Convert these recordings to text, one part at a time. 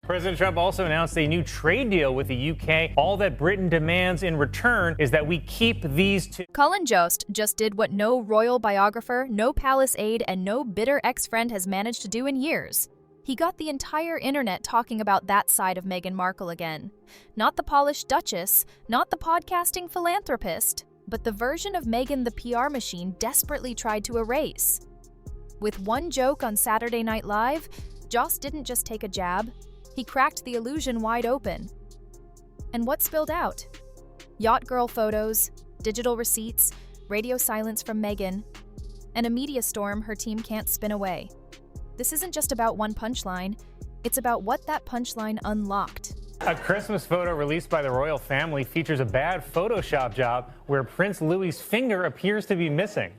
President Trump also announced a new trade deal with the UK. All that Britain demands in return is that we keep these two. Colin Jost just did what no royal biographer, no palace aide, and no bitter ex-friend has managed to do in years. He got the entire internet talking about that side of Meghan Markle again. Not the polished duchess, not the podcasting philanthropist, but the version of Meghan the PR machine desperately tried to erase. With one joke on Saturday Night Live, Jost didn't just take a jab. He cracked the illusion wide open. And what spilled out? Yacht girl photos, digital receipts, radio silence from Meghan, and a media storm her team can't spin away. This isn't just about one punchline, it's about what that punchline unlocked. A Christmas photo released by the royal family features a bad Photoshop job where Prince Louis's finger appears to be missing.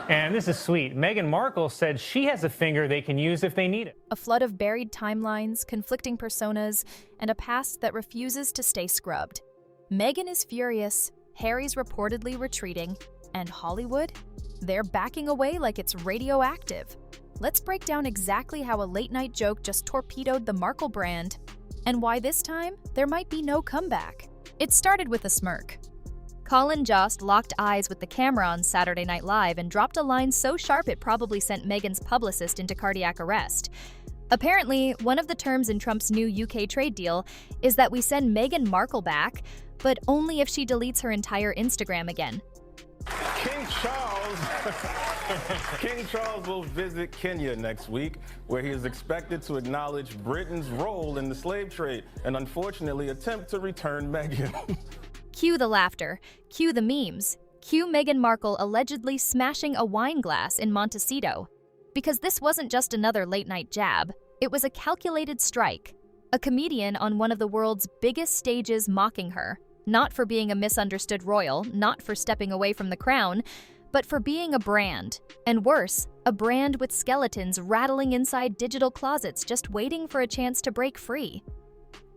And this is sweet. Meghan Markle said she has a finger they can use if they need it. A flood of buried timelines, conflicting personas, and a past that refuses to stay scrubbed. Meghan is furious, Harry's reportedly retreating, and Hollywood? They're backing away like it's radioactive. Let's break down exactly how a late-night joke just torpedoed the Markle brand, and why this time there might be no comeback. It started with a smirk. Colin Jost locked eyes with the camera on Saturday Night Live and dropped a line so sharp it probably sent Meghan's publicist into cardiac arrest. Apparently, one of the terms in Trump's new UK trade deal is that we send Meghan Markle back, but only if she deletes her entire Instagram again. King Charles will visit Kenya next week, where he is expected to acknowledge Britain's role in the slave trade and unfortunately attempt to return Meghan. Cue the laughter, cue the memes, cue Meghan Markle allegedly smashing a wine glass in Montecito. Because this wasn't just another late-night jab, it was a calculated strike. A comedian on one of the world's biggest stages mocking her, not for being a misunderstood royal, not for stepping away from the crown, but for being a brand. And worse, a brand with skeletons rattling inside digital closets just waiting for a chance to break free.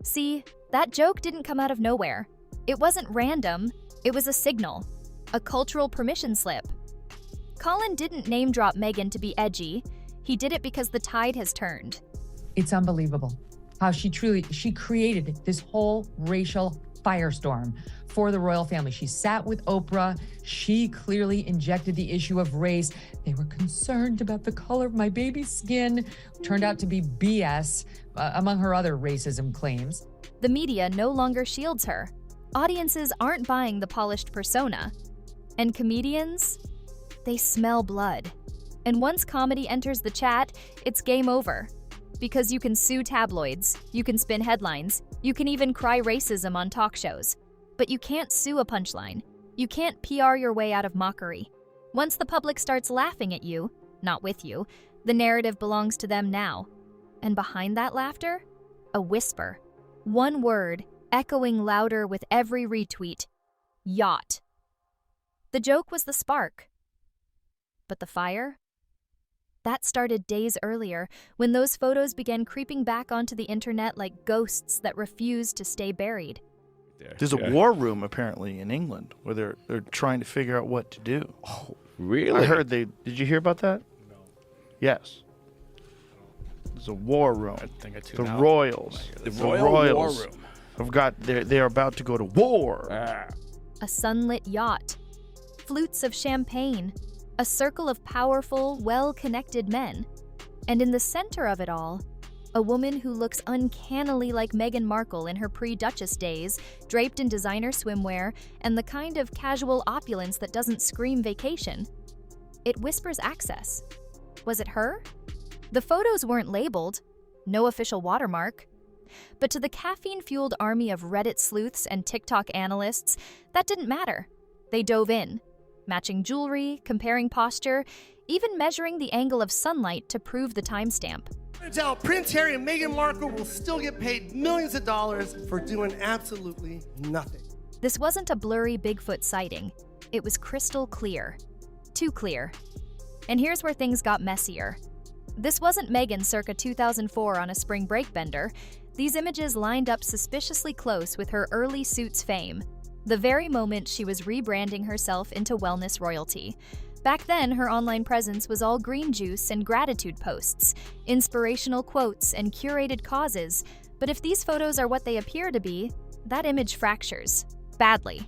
See, that joke didn't come out of nowhere. It wasn't random, it was a signal, a cultural permission slip. Colin didn't name-drop Meghan to be edgy. He did it because the tide has turned. It's unbelievable how she created this whole racial firestorm for the royal family. She sat with Oprah. She clearly injected the issue of race. They were concerned about the color of my baby's skin. Turned out to be BS, among her other racism claims. The media no longer shields her. Audiences aren't buying the polished persona. And comedians? They smell blood. And once comedy enters the chat, it's game over. Because you can sue tabloids, you can spin headlines, you can even cry racism on talk shows. But you can't sue a punchline. You can't PR your way out of mockery. Once the public starts laughing at you, not with you, the narrative belongs to them now. And behind that laughter, a whisper. One word, echoing louder with every retweet. Yacht. The joke was the spark. But the fire? That started days earlier, when those photos began creeping back onto the internet like ghosts that refused to stay buried. There's a war room, apparently, in England, where they're trying to figure out what to do. Oh, really? I heard did you hear about that? No. Yes. There's a war room. I think I the Royals. The Royal War Room. They're about to go to war. A sunlit yacht. Flutes of champagne. A circle of powerful, well-connected men. And in the center of it all, a woman who looks uncannily like Meghan Markle in her pre-Duchess days, draped in designer swimwear and the kind of casual opulence that doesn't scream vacation. It whispers access. Was it her? The photos weren't labeled, no official watermark. But to the caffeine-fueled army of Reddit sleuths and TikTok analysts, that didn't matter. They dove in. Matching jewelry, comparing posture, even measuring the angle of sunlight to prove the timestamp. Turns out Prince Harry and Meghan Markle will still get paid millions of dollars for doing absolutely nothing. This wasn't a blurry Bigfoot sighting. It was crystal clear. Too clear. And here's where things got messier. This wasn't Meghan circa 2004 on a spring break bender. These images lined up suspiciously close with her early Suits fame, the very moment she was rebranding herself into wellness royalty. Back then, her online presence was all green juice and gratitude posts, inspirational quotes and curated causes, But if these photos are what they appear to be, that image fractures. Badly.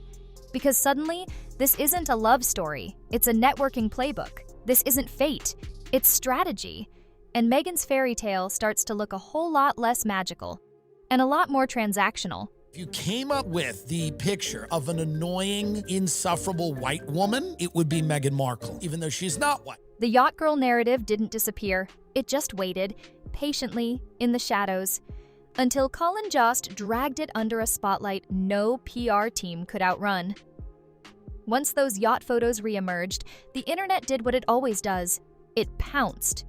Because suddenly, this isn't a love story. It's a networking playbook. This isn't fate. It's strategy. And Meghan's fairy tale starts to look a whole lot less magical. And a lot more transactional. If you came up with the picture of an annoying, insufferable white woman, it would be Meghan Markle, even though she's not white. The yacht girl narrative didn't disappear. It just waited, patiently, in the shadows, until Colin Jost dragged it under a spotlight no PR team could outrun. Once those yacht photos re-emerged, the internet did what it always does. It pounced.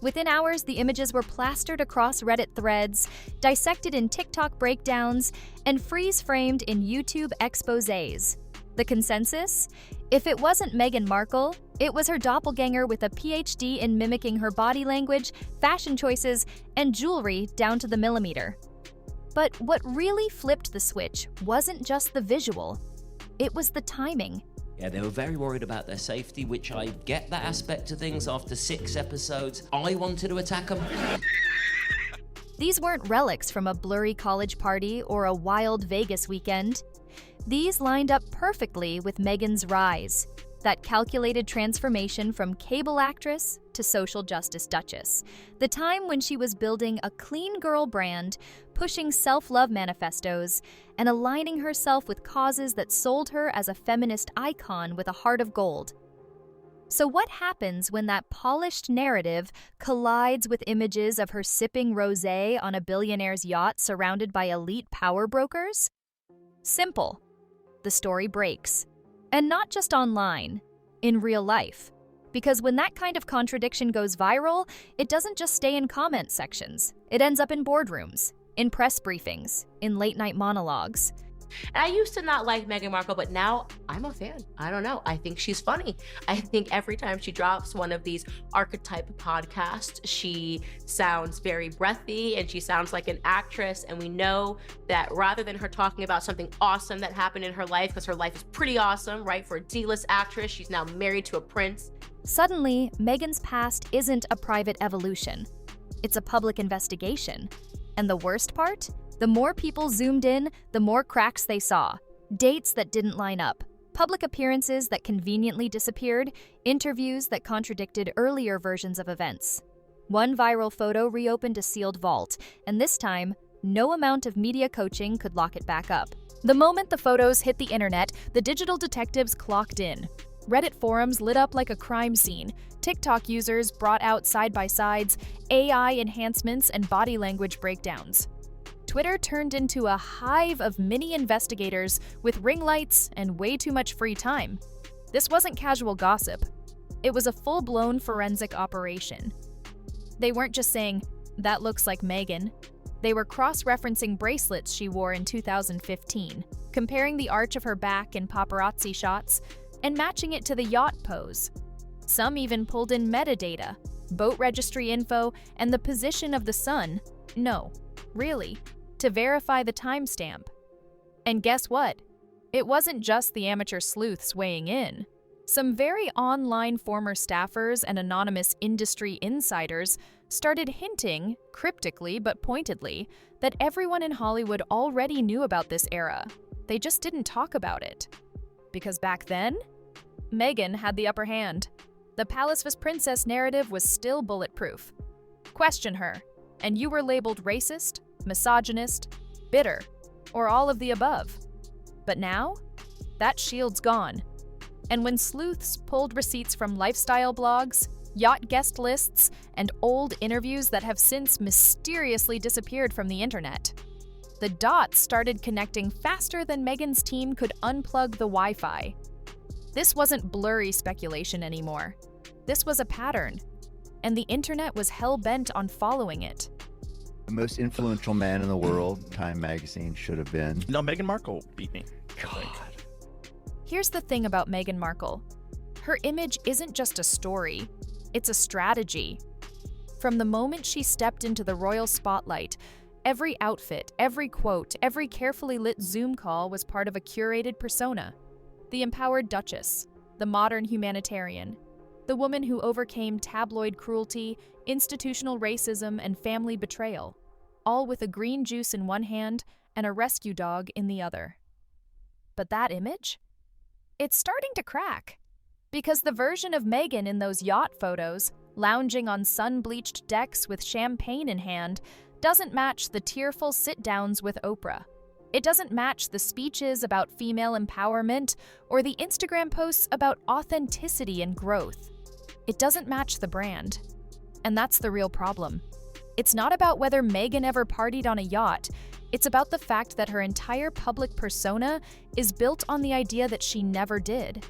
Within hours, the images were plastered across Reddit threads, dissected in TikTok breakdowns, and freeze-framed in YouTube exposés. The consensus? If it wasn't Meghan Markle, it was her doppelganger with a PhD in mimicking her body language, fashion choices, and jewelry down to the millimeter. But what really flipped the switch wasn't just the visual. It was the timing. Yeah, they were very worried about their safety, which I get that aspect of things. After 6 episodes, I wanted to attack them. These weren't relics from a blurry college party or a wild Vegas weekend. These lined up perfectly with Meghan's rise, that calculated transformation from cable actress to social justice duchess, the time when she was building a clean girl brand, pushing self-love manifestos, and aligning herself with causes that sold her as a feminist icon with a heart of gold. So what happens when that polished narrative collides with images of her sipping rosé on a billionaire's yacht surrounded by elite power brokers? Simple. The story breaks. And not just online, in real life. Because when that kind of contradiction goes viral, it doesn't just stay in comment sections. It ends up in boardrooms, in press briefings, in late-night monologues. And I used to not like Meghan Markle, but now I'm a fan. I don't know. I think she's funny. I think every time she drops one of these archetype podcasts, she sounds very breathy and she sounds like an actress. And we know that rather than her talking about something awesome that happened in her life, because her life is pretty awesome, right? For a D-list actress, she's now married to a prince. Suddenly, Meghan's past isn't a private evolution. It's a public investigation. And the worst part? The more people zoomed in, the more cracks they saw. Dates that didn't line up, public appearances that conveniently disappeared, interviews that contradicted earlier versions of events. One viral photo reopened a sealed vault, and this time, no amount of media coaching could lock it back up. The moment the photos hit the internet, the digital detectives clocked in. Reddit forums lit up like a crime scene. TikTok users brought out side-by-sides, AI enhancements, and body language breakdowns. Twitter turned into a hive of mini investigators with ring lights and way too much free time. This wasn't casual gossip. It was a full-blown forensic operation. They weren't just saying, "That looks like Meghan." They were cross-referencing bracelets she wore in 2015, comparing the arch of her back in paparazzi shots, and matching it to the yacht pose. Some even pulled in metadata, boat registry info, and the position of the sun. No, really, to verify the timestamp. And guess what? It wasn't just the amateur sleuths weighing in. Some very online former staffers and anonymous industry insiders started hinting, cryptically but pointedly, that everyone in Hollywood already knew about this era. They just didn't talk about it. Because back then, Meghan had the upper hand. The Palace vs. Princess narrative was still bulletproof. Question her, and you were labeled racist, misogynist, bitter, or all of the above. But now, that shield's gone. And when sleuths pulled receipts from lifestyle blogs, yacht guest lists, and old interviews that have since mysteriously disappeared from the internet, the dots started connecting faster than Meghan's team could unplug the Wi-Fi. This wasn't blurry speculation anymore. This was a pattern, and the internet was hell-bent on following it. The most influential man in the world, Time magazine should have been. No, Meghan Markle beat me. God. Here's the thing about Meghan Markle. Her image isn't just a story, it's a strategy. From the moment she stepped into the royal spotlight, every outfit, every quote, every carefully lit Zoom call was part of a curated persona. The empowered duchess, the modern humanitarian, the woman who overcame tabloid cruelty, institutional racism, and family betrayal. all with a green juice in one hand and a rescue dog in the other. But that image? It's starting to crack. Because the version of Meghan in those yacht photos, lounging on sun-bleached decks with champagne in hand, doesn't match the tearful sit-downs with Oprah. It doesn't match the speeches about female empowerment or the Instagram posts about authenticity and growth. It doesn't match the brand. And that's the real problem. It's not about whether Meghan ever partied on a yacht. It's about the fact that her entire public persona is built on the idea that she never did.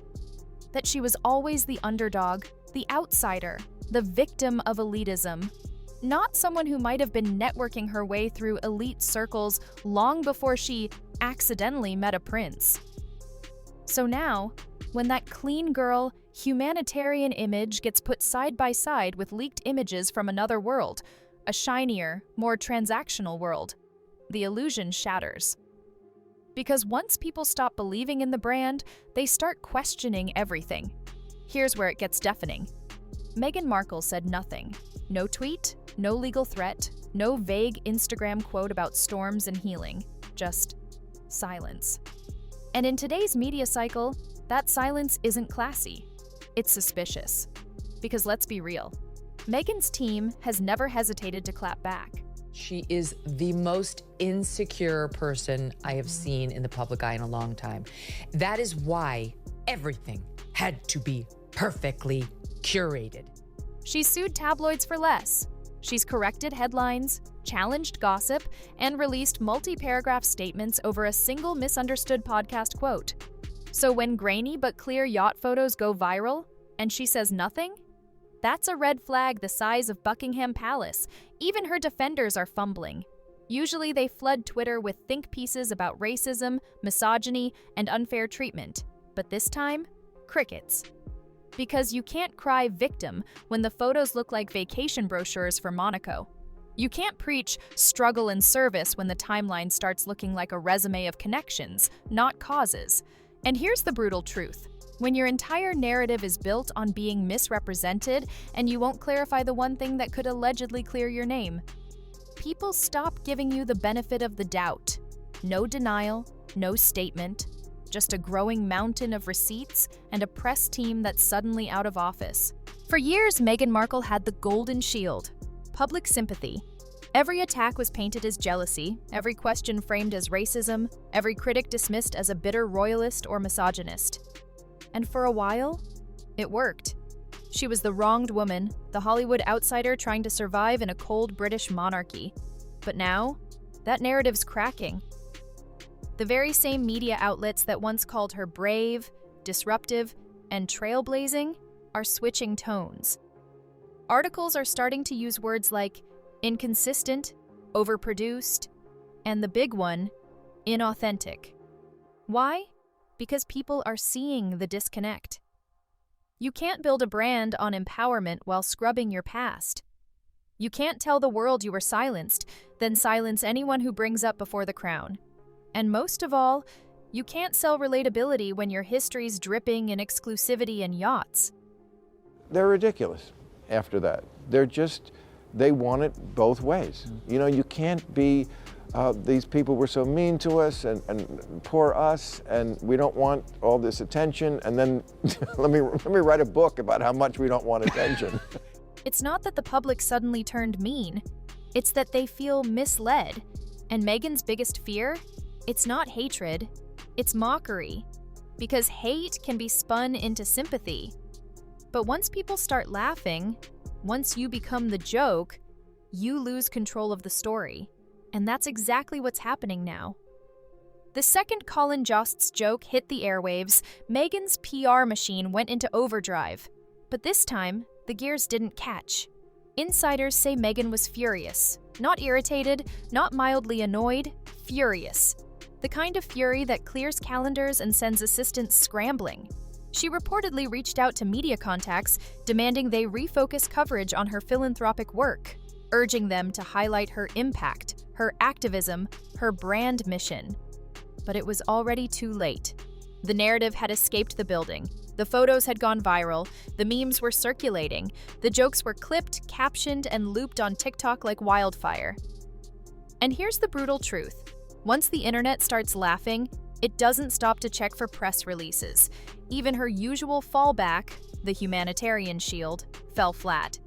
That she was always the underdog, the outsider, the victim of elitism. Not someone who might have been networking her way through elite circles long before she accidentally met a prince. So now, when that clean girl, humanitarian image gets put side by side with leaked images from another world, a shinier, more transactional world, the illusion shatters. Because once people stop believing in the brand, they start questioning everything. Here's where it gets deafening. Meghan Markle said nothing. No tweet, no legal threat, no vague Instagram quote about storms and healing. Just silence. And in today's media cycle, that silence isn't classy. It's suspicious. Because let's be real, Meghan's team has never hesitated to clap back. She is the most insecure person I have seen in the public eye in a long time. That is why everything had to be perfectly curated. She's sued tabloids for less. She's corrected headlines, challenged gossip, and released multi-paragraph statements over a single misunderstood podcast quote. So when grainy but clear yacht photos go viral, and she says nothing, that's a red flag the size of Buckingham Palace. Even her defenders are fumbling. Usually they flood Twitter with think pieces about racism, misogyny, and unfair treatment. But this time, crickets. Because you can't cry victim when the photos look like vacation brochures for Monaco. You can't preach struggle and service when the timeline starts looking like a resume of connections, not causes. And here's the brutal truth. When your entire narrative is built on being misrepresented and you won't clarify the one thing that could allegedly clear your name, people stop giving you the benefit of the doubt. No denial, no statement, just a growing mountain of receipts and a press team that's suddenly out of office. For years, Meghan Markle had the golden shield, public sympathy. Every attack was painted as jealousy, every question framed as racism, every critic dismissed as a bitter royalist or misogynist. And for a while, it worked. She was the wronged woman, the Hollywood outsider trying to survive in a cold British monarchy. But now, that narrative's cracking. The very same media outlets that once called her brave, disruptive, and trailblazing are switching tones. Articles are starting to use words like inconsistent, overproduced, and the big one, inauthentic. Why? Because people are seeing the disconnect. You can't build a brand on empowerment while scrubbing your past. You can't tell the world you were silenced, then silence anyone who brings up before the crown. And most of all, you can't sell relatability when your history's dripping in exclusivity and yachts. They're ridiculous after that. They want it both ways. You know, you can't be, these people were so mean to us and poor us, and we don't want all this attention, and then let me write a book about how much we don't want attention. It's not that the public suddenly turned mean. It's that they feel misled. And Meghan's biggest fear? It's not hatred, it's mockery. Because hate can be spun into sympathy. But once people start laughing, once you become the joke, you lose control of the story. And that's exactly what's happening now. The second Colin Jost's joke hit the airwaves, Meghan's PR machine went into overdrive. But this time, the gears didn't catch. Insiders say Meghan was furious. Not irritated, not mildly annoyed, furious. The kind of fury that clears calendars and sends assistants scrambling. She reportedly reached out to media contacts, demanding they refocus coverage on her philanthropic work, urging them to highlight her impact, her activism, her brand mission. But it was already too late. The narrative had escaped the building. The photos had gone viral, the memes were circulating, the jokes were clipped, captioned, and looped on TikTok like wildfire. And here's the brutal truth. Once the internet starts laughing, it doesn't stop to check for press releases. Even her usual fallback, the humanitarian shield, fell flat.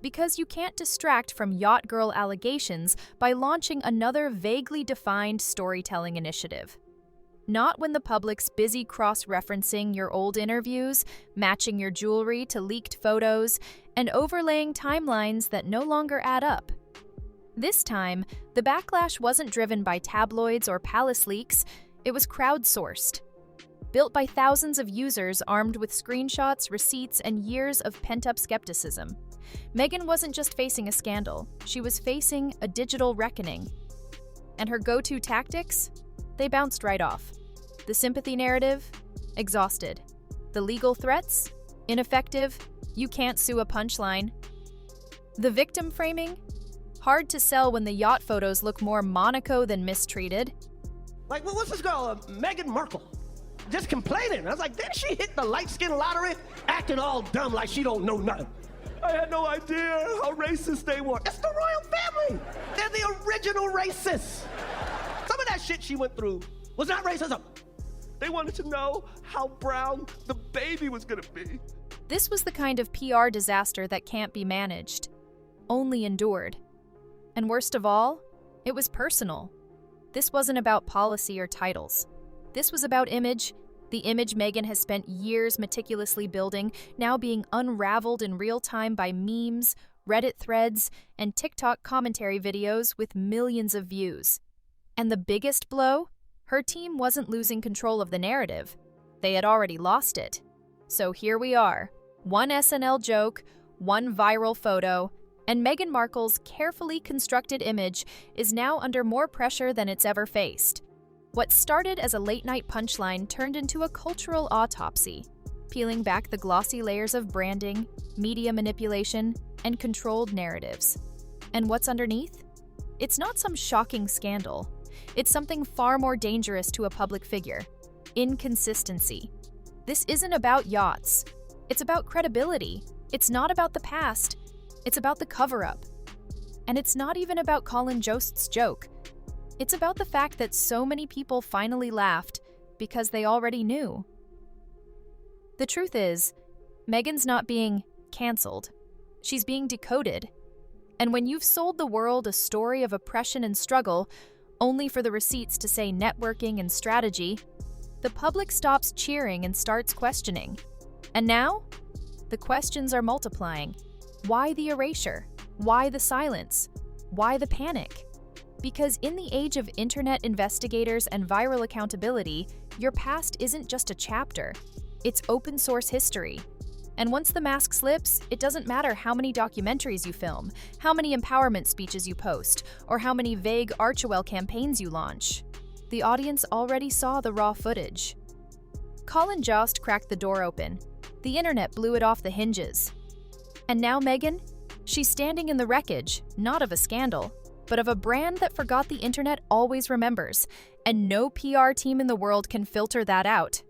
Because you can't distract from Yacht Girl allegations by launching another vaguely defined storytelling initiative. Not when the public's busy cross-referencing your old interviews, matching your jewelry to leaked photos, and overlaying timelines that no longer add up. This time, the backlash wasn't driven by tabloids or palace leaks, it was crowdsourced. Built by thousands of users armed with screenshots, receipts, and years of pent-up skepticism. Meghan wasn't just facing a scandal, she was facing a digital reckoning. And her go-to tactics? They bounced right off. The sympathy narrative? Exhausted. The legal threats? Ineffective. You can't sue a punchline. The victim framing? Hard to sell when the yacht photos look more Monaco than mistreated. Like, what's this girl, Meghan Markle? Just complaining. I was like, didn't she hit the light-skin lottery? Acting all dumb like she don't know nothing. I had no idea how racist they were. It's the royal family. They're the original racists. Some of that shit she went through was not racism. They wanted to know how brown the baby was gonna be. This was the kind of PR disaster that can't be managed, only endured. And worst of all, it was personal. This wasn't about policy or titles. This was about image, the image Meghan has spent years meticulously building, now being unraveled in real time by memes, Reddit threads, and TikTok commentary videos with millions of views. And the biggest blow? Her team wasn't losing control of the narrative. They had already lost it. So here we are, one SNL joke, one viral photo, and Meghan Markle's carefully constructed image is now under more pressure than it's ever faced. What started as a late-night punchline turned into a cultural autopsy, peeling back the glossy layers of branding, media manipulation, and controlled narratives. And what's underneath? It's not some shocking scandal. It's something far more dangerous to a public figure: inconsistency. This isn't about yachts. It's about credibility. It's not about the past. It's about the cover-up. And it's not even about Colin Jost's joke. It's about the fact that so many people finally laughed because they already knew. The truth is, Meghan's not being canceled. She's being decoded. And when you've sold the world a story of oppression and struggle, only for the receipts to say networking and strategy, the public stops cheering and starts questioning. And now, the questions are multiplying. Why the erasure? Why the silence? Why the panic? Because in the age of internet investigators and viral accountability, your past isn't just a chapter, it's open source history. And once the mask slips, it doesn't matter how many documentaries you film, how many empowerment speeches you post, or how many vague Archewell campaigns you launch. The audience already saw the raw footage. Colin Jost cracked the door open. The internet blew it off the hinges. And now Meghan? She's standing in the wreckage, not of a scandal, but of a brand that forgot the internet always remembers, and no PR team in the world can filter that out.